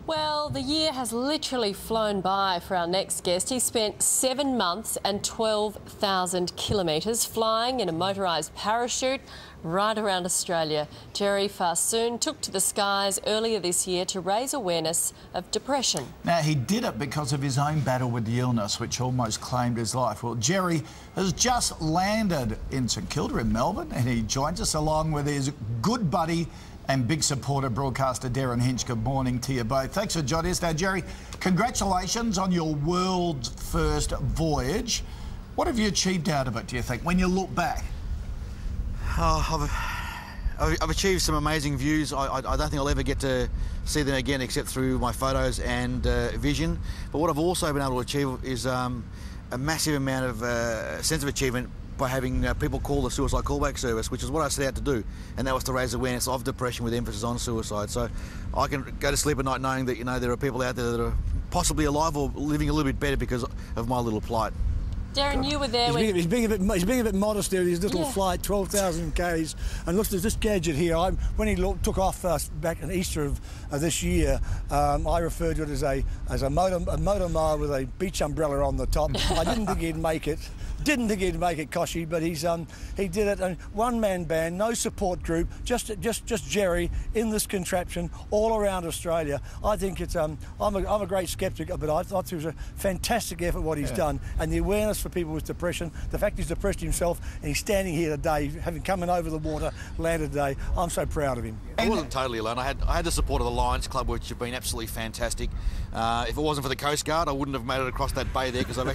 Well, the year has literally flown by for our next guest. He spent 7 months and 12,000 kilometres flying in a motorised parachute right around Australia. Jerry Farsoun took to the skies earlier this year to raise awareness of depression. Now, he did it because of his own battle with the illness, which almost claimed his life. Well, Jerry has just landed in St Kilda in Melbourne, and he joins us along with his good buddy and big supporter broadcaster Darren Hinch. Good morning to you both. Thanks for joining us. Now, Jerry, congratulations on your world's first voyage. What have you achieved out of it, do you think, when you look back? I've achieved some amazing views. I don't think I'll ever get to see them again except through my photos and vision. But what I've also been able to achieve is a massive amount of sense of achievement by having people call the suicide callback service, which is what I set out to do, and that was to raise awareness of depression with emphasis on suicide. So I can go to sleep at night knowing that, you know, there are people out there that are possibly alive or living a little bit better because of my little plight. Darren, you were there he's being a bit modest there with his little flight, 12,000 Ks. And look, there's this gadget here. When he took off back in Easter of this year, I referred to it as a motor mile with a beach umbrella on the top. I didn't think he'd make it. Didn't think he'd make it, Koshy, but he did it. And one-man band, no support group, just Jerry in this contraption all around Australia. I think it's I'm a great sceptic, but I thought it was a fantastic effort what he's done, and the awareness for people with depression, the fact he's depressed himself, and he's standing here today, having come in over the water, landed today. I'm so proud of him. I wasn't totally alone. I had the support of the Lions Club, which have been absolutely fantastic. If it wasn't for the Coast Guard, I wouldn't have made it across that bay there because I'm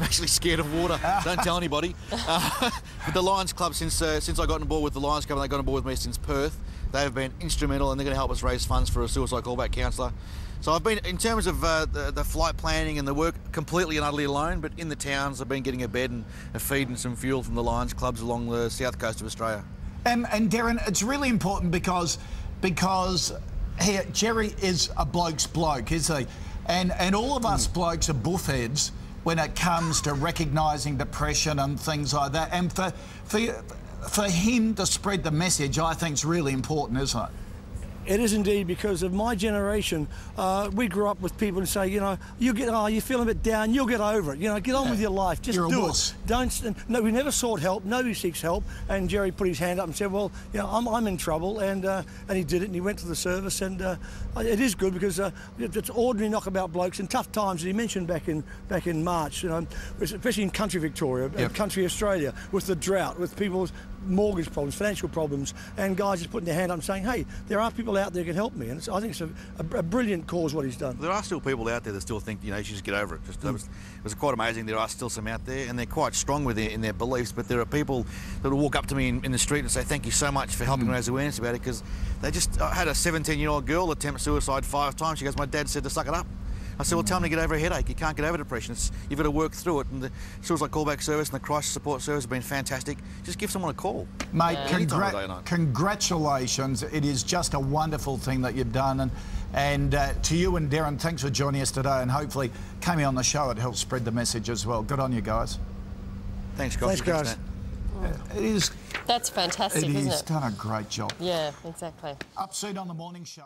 actually scared of water. Don't tell anybody. But the Lions Club, since I got on board with the Lions Club, and they got on board with me since Perth, they have been instrumental, and they're going to help us raise funds for a suicide callback counsellor. So I've been, in terms of the flight planning and the work, completely and utterly alone, but in the towns I've been getting a bed and a feed and some fuel from the Lions Clubs along the south coast of Australia. And Darren, it's really important because here, Jerry is a bloke's bloke, isn't he? And all of us blokes are buffheads when it comes to recognising depression and things like that. And for him to spread the message, I think is really important, isn't it? It is indeed, because of my generation, we grew up with people who say, you know, you're feeling a bit down, you'll get over it. You know, get on with your life, just do it. No, we never sought help. Nobody seeks help. And Jerry put his hand up and said, well, you know, I'm in trouble, and he did it, and he went to the service, and it is good because it's ordinary knockabout blokes in tough times. As he mentioned back in March, you know, especially in country Victoria, country Australia, with the drought, with people's mortgage problems, financial problems, and guys just putting their hand up and saying, hey, there are people out there who can help me. And I think it's a brilliant cause what he's done. There are still people out there that still think, you know, you should just get over it. It was quite amazing. There are still some out there, and they're quite strong in their beliefs, but there are people that will walk up to me in the street and say, thank you so much for helping raise awareness about it, because they just had a 17-year-old girl attempt suicide 5 times. She goes, my dad said to suck it up. I said, well, tell them to get over a headache. You can't get over depression. You've got to work through it. And the suicide callback service and the crisis support service have been fantastic. Just give someone a call. Mate, congratulations. It is just a wonderful thing that you've done. And to you and Darren, thanks for joining us today. And hopefully coming on the show, it helps spread the message as well. Good on you guys. Thanks, guys. Thanks, guys. That's fantastic, isn't it? He's done a great job. Yeah, exactly. Up soon on The Morning Show.